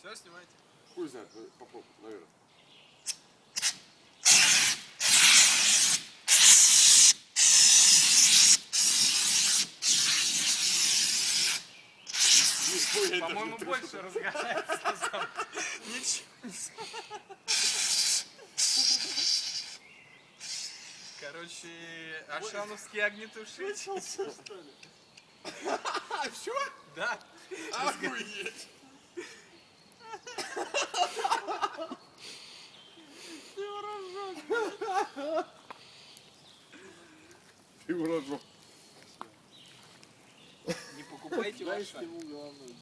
Все, снимайте. Хуй знает, попробуй, наверное. По-моему, больше разгоняется. Ничего. Короче, ашановские огнетушители. Что ли? Все? Да. Охуеть! Ты урожок. Не покупайте Дай ваши. ему главное.